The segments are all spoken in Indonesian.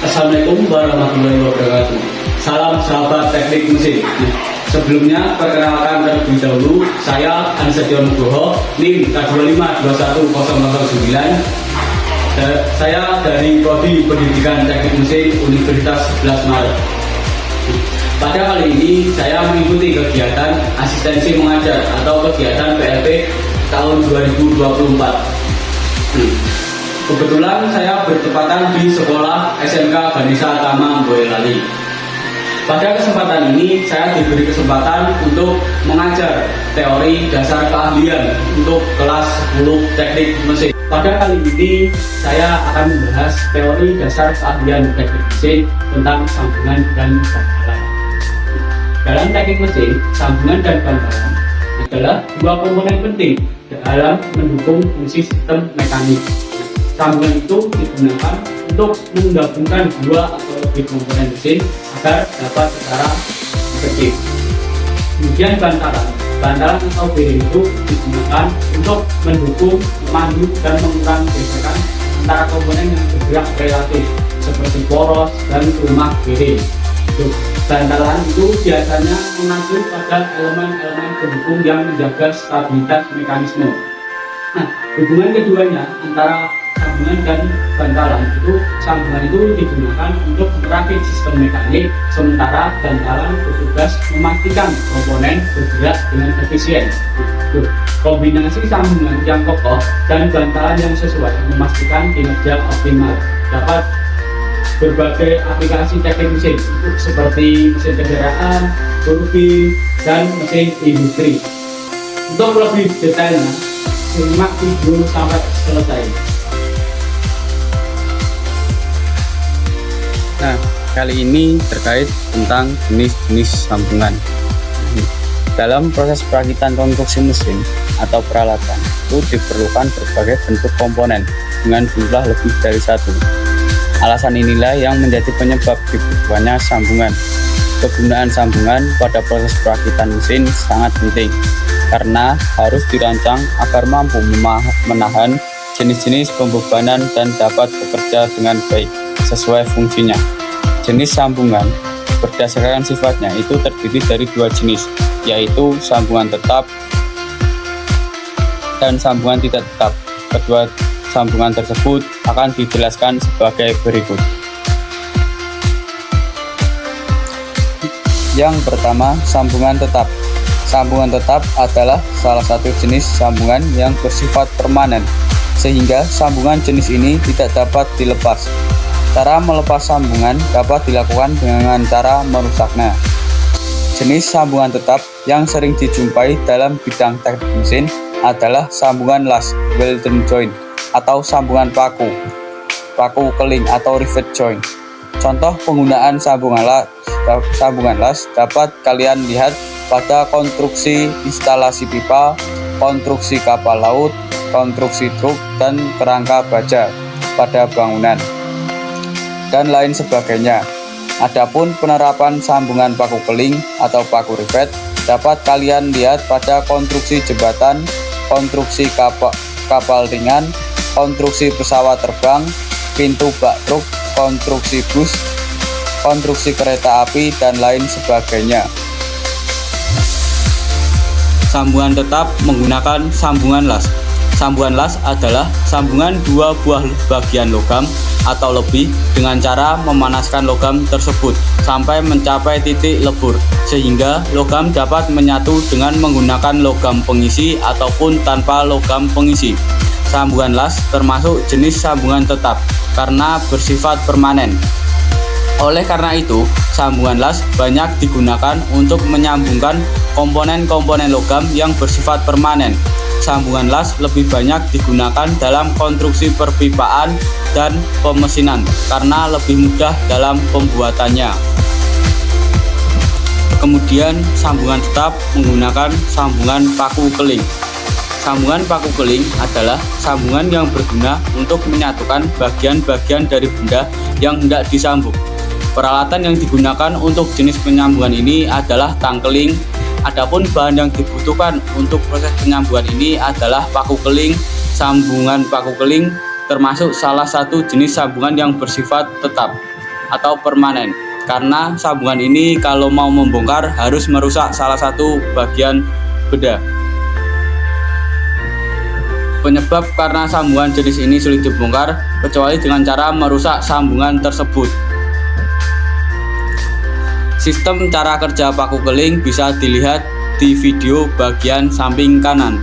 Assalamualaikum warahmatullahi wabarakatuh. Salam sahabat teknik mesin. Sebelumnya perkenalkan terlebih dahulu, saya Anisadio Nugroho, NIM K2521009. Saya dari Prodi Pendidikan Teknik Mesin Universitas 11 Maret. Pada kali ini saya mengikuti kegiatan asistensi mengajar atau kegiatan PLP tahun 2024. Kebetulan saya bertepatan di sekolah SMK Ganesha Tama Boyolali. Pada kesempatan ini saya diberi kesempatan untuk mengajar teori dasar keahlian untuk kelas 10 teknik mesin. Pada kali ini saya akan membahas teori dasar keahlian teknik mesin tentang sambungan dan bantalan. Dalam teknik mesin, sambungan dan bantalan adalah dua komponen penting dalam mendukung fungsi sistem mekanik. Sambungan itu digunakan untuk menggabungkan dua atau lebih komponen mesin agar dapat secara efektif. Kemudian bantalan atau bearing itu digunakan untuk mendukung, memandu, dan mengurangi gesekan antara komponen yang bergerak relatif seperti poros dan rumah bearing. Bantalan itu biasanya mengacu pada elemen-elemen pendukung yang menjaga stabilitas mekanisme. Nah, hubungan keduanya antara sambungan itu digunakan untuk merakit sistem mekanik, sementara bantalan bertugas memastikan komponen bergerak dengan efisien. Kombinasi sambungan yang kokoh dan bantalan yang sesuai memastikan kinerja optimal. Dapat berbagai aplikasi teknik mesin seperti mesin kendaraan, turbin, dan mesin industri. Untuk lebih detailnya, simak video sampai selesai. Nah, kali ini terkait tentang jenis-jenis sambungan. Dalam proses perakitan konstruksi mesin atau peralatan, itu diperlukan berbagai bentuk komponen dengan jumlah lebih dari satu. Alasan inilah yang menjadi penyebab dibutuhkannya sambungan. Kegunaan sambungan pada proses perakitan mesin sangat penting, karena harus dirancang agar mampu menahan jenis-jenis pembebanan dan dapat bekerja dengan baik sesuai fungsinya. Jenis sambungan berdasarkan sifatnya itu terdiri dari dua jenis, yaitu sambungan tetap dan sambungan tidak tetap. Kedua sambungan tersebut akan dijelaskan sebagai berikut. Yang pertama, sambungan tetap. Sambungan tetap adalah salah satu jenis sambungan yang bersifat permanen, sehingga sambungan jenis ini tidak dapat dilepas. Cara melepas sambungan dapat dilakukan dengan cara merusaknya. Jenis sambungan tetap yang sering dijumpai dalam bidang teknik mesin adalah sambungan las, welded joint, atau sambungan paku keling atau rivet joint. Contoh penggunaan sambungan las dapat kalian lihat pada konstruksi instalasi pipa, konstruksi kapal laut, konstruksi truk, dan kerangka baja pada bangunan, dan lain sebagainya. Adapun penerapan sambungan paku keling atau paku rivet dapat kalian lihat pada konstruksi jembatan, konstruksi kapal ringan, konstruksi pesawat terbang, pintu bak truk, konstruksi bus, konstruksi kereta api, dan lain sebagainya. Sambungan tetap menggunakan sambungan las. Sambungan las adalah sambungan dua buah bagian logam atau lebih dengan cara memanaskan logam tersebut sampai mencapai titik lebur, sehingga logam dapat menyatu dengan menggunakan logam pengisi ataupun tanpa logam pengisi. Sambungan las termasuk jenis sambungan tetap karena bersifat permanen. Oleh karena itu, sambungan las banyak digunakan untuk menyambungkan komponen-komponen logam yang bersifat permanen. Sambungan las lebih banyak digunakan dalam konstruksi perpipaan dan pemesinan karena lebih mudah dalam pembuatannya. Kemudian sambungan tetap menggunakan sambungan paku keling. Sambungan paku keling adalah sambungan yang berguna untuk menyatukan bagian-bagian dari benda yang hendak disambung. Peralatan yang digunakan untuk jenis penyambungan ini adalah tang keling. Adapun bahan yang dibutuhkan untuk proses penyambungan ini adalah paku keling. Sambungan paku keling termasuk salah satu jenis sambungan yang bersifat tetap. atau permanen, karena sambungan ini kalau mau membongkar harus merusak salah satu bagian benda. Penyebab karena sambungan jenis ini sulit dibongkar kecuali dengan cara merusak sambungan tersebut. Sistem cara kerja paku keling bisa dilihat di video bagian samping kanan.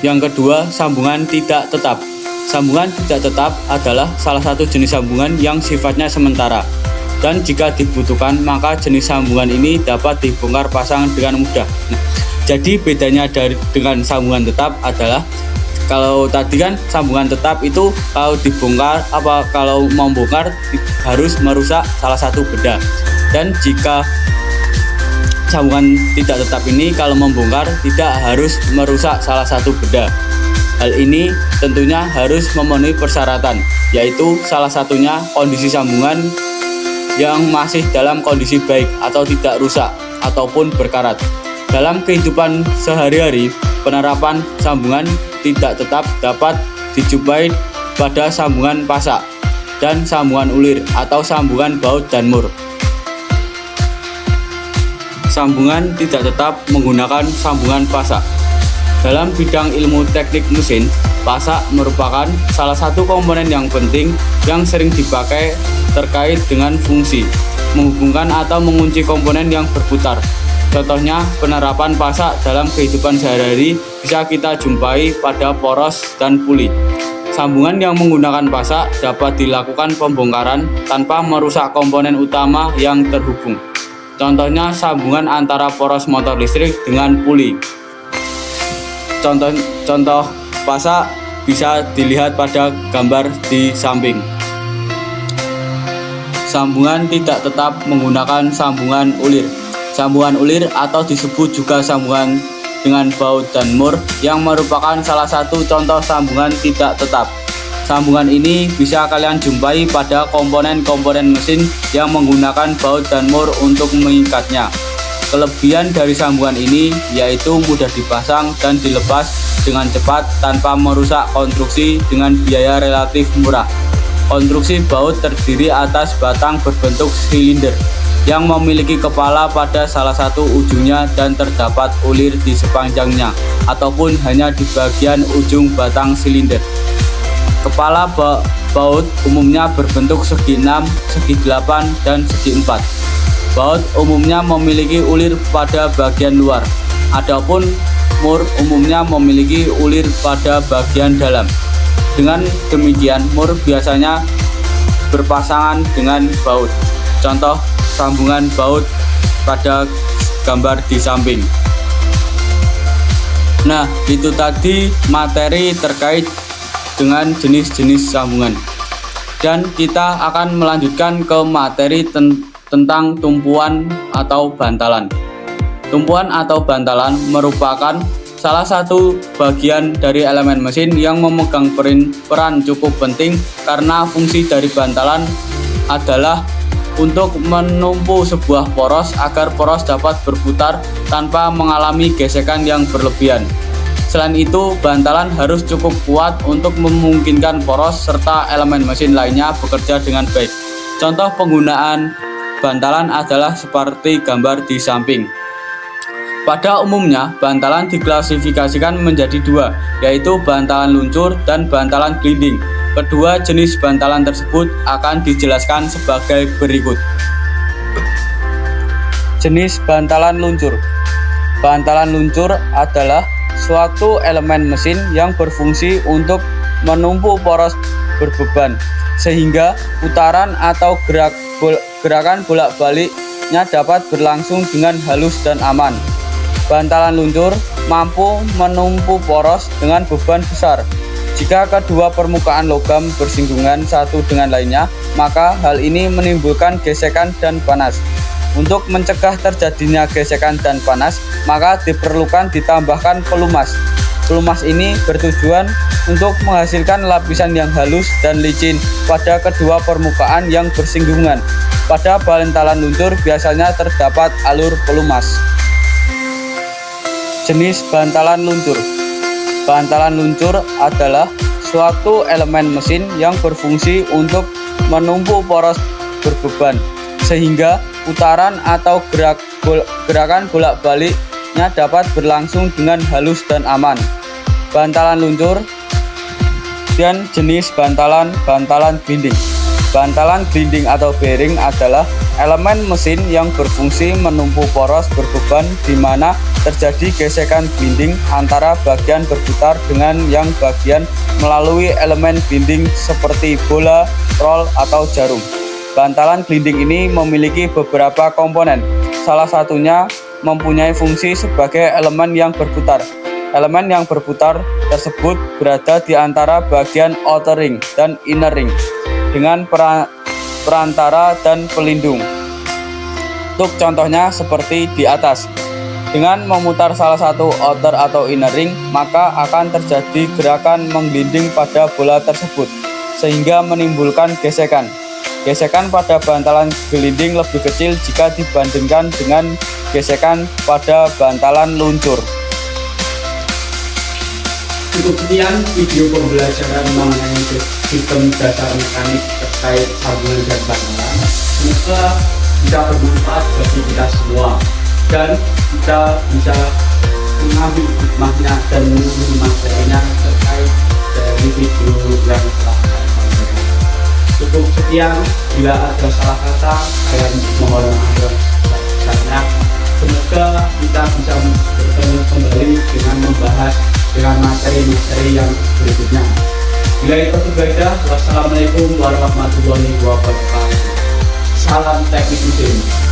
Yang kedua, sambungan tidak tetap. Sambungan tidak tetap adalah salah satu jenis sambungan yang sifatnya sementara, dan jika dibutuhkan maka jenis sambungan ini dapat dibongkar pasang dengan mudah. Jadi bedanya dengan sambungan tetap adalah, kalau tadi kan sambungan tetap itu kalau dibongkar kalau membongkar harus merusak salah satu benda, dan jika sambungan tidak tetap ini kalau membongkar tidak harus merusak salah satu benda. Hal ini tentunya harus memenuhi persyaratan, yaitu salah satunya kondisi sambungan yang masih dalam kondisi baik atau tidak rusak ataupun berkarat. Dalam kehidupan sehari-hari, penerapan sambungan tidak tetap dapat dijumpai pada sambungan pasak dan sambungan ulir atau sambungan baut dan mur. Sambungan tidak tetap menggunakan sambungan pasak. Dalam bidang ilmu teknik mesin, pasak merupakan salah satu komponen yang penting yang sering dipakai terkait dengan fungsi, menghubungkan atau mengunci komponen yang berputar. Contohnya, penerapan pasak dalam kehidupan sehari-hari bisa kita jumpai pada poros dan puli. Sambungan yang menggunakan pasak dapat dilakukan pembongkaran tanpa merusak komponen utama yang terhubung. Contohnya, sambungan antara poros motor listrik dengan puli. Contoh pasak bisa dilihat pada gambar di samping. Sambungan tidak tetap menggunakan sambungan ulir. Sambungan ulir atau disebut juga sambungan dengan baut dan mur yang merupakan salah satu contoh sambungan tidak tetap. Sambungan ini bisa kalian jumpai pada komponen-komponen mesin yang menggunakan baut dan mur untuk mengikatnya. Kelebihan dari sambungan ini yaitu mudah dipasang dan dilepas dengan cepat tanpa merusak konstruksi dengan biaya relatif murah. Konstruksi baut terdiri atas batang berbentuk silinder yang memiliki kepala pada salah satu ujungnya dan terdapat ulir di sepanjangnya ataupun hanya di bagian ujung batang silinder. Kepala baut umumnya berbentuk segi 6, segi 8, dan segi 4. Baut umumnya memiliki ulir pada bagian luar, adapun mur umumnya memiliki ulir pada bagian dalam. Dengan demikian, mur biasanya berpasangan dengan baut. Contoh sambungan baut pada gambar di samping. Nah, itu tadi materi terkait dengan jenis-jenis sambungan. Dan kita akan melanjutkan ke materi tentang tumpuan atau bantalan. Tumpuan atau bantalan merupakan salah satu bagian dari elemen mesin yang memegang peran cukup penting karena fungsi dari bantalan adalah untuk menumpu sebuah poros agar poros dapat berputar tanpa mengalami gesekan yang berlebihan. Selain itu, bantalan harus cukup kuat untuk memungkinkan poros serta elemen mesin lainnya bekerja dengan baik. Contoh penggunaan bantalan adalah seperti gambar di samping. Pada umumnya, bantalan diklasifikasikan menjadi dua, yaitu bantalan luncur dan bantalan gliding. Kedua jenis bantalan tersebut akan dijelaskan sebagai berikut. Jenis bantalan luncur. Bantalan luncur adalah suatu elemen mesin yang berfungsi untuk menumpu poros berbeban, sehingga putaran atau gerakan bolak-baliknya dapat berlangsung dengan halus dan aman. Bantalan luncur mampu menumpu poros dengan beban besar. Jika kedua permukaan logam bersinggungan satu dengan lainnya, maka hal ini menimbulkan gesekan dan panas. Untuk mencegah terjadinya gesekan dan panas, maka diperlukan ditambahkan pelumas. Pelumas ini bertujuan untuk menghasilkan lapisan yang halus dan licin pada kedua permukaan yang bersinggungan. Pada bantalan luncur biasanya terdapat alur pelumas. Jenis bantalan luncur. Bantalan luncur adalah suatu elemen mesin yang berfungsi untuk menumpu poros berbeban, sehingga putaran atau gerakan bolak-baliknya dapat berlangsung dengan halus dan aman. Bantalan luncur dan jenis bantalan grinding. Bantalan grinding atau bearing adalah elemen mesin yang berfungsi menumpu poros berbeban di mana terjadi gesekan grinding antara bagian berputar dengan yang bagian melalui elemen grinding seperti bola, roll, atau jarum. Bantalan grinding ini memiliki beberapa komponen. Salah satunya mempunyai fungsi sebagai elemen yang berputar. Elemen yang berputar tersebut berada di antara bagian outer ring dan inner ring dengan perantara dan pelindung. Untuk contohnya seperti di atas. Dengan memutar salah satu outer atau inner ring, maka akan terjadi gerakan menggelinding pada bola tersebut, sehingga menimbulkan gesekan. Gesekan pada bantalan gelinding lebih kecil jika dibandingkan dengan gesekan pada bantalan luncur. Cukup sekian video pembelajaran mengenai sistem dasar mekanik terkait sambungan dan bantalan. Semoga bisa bermanfaat bagi kita semua dan kita bisa mengambil hikmahnya dan mengambil materinya terkait dari video yang telah saya sampaikan. Cukup sekian, bila ada salah kata saya mohon maaf besarnya. Semoga kita bisa bertemu kembali dengan membahas dengan materi-materi yang berikutnya. Bila itu beda, wassalamualaikum warahmatullahi wabarakatuh. Salam teknik mesin.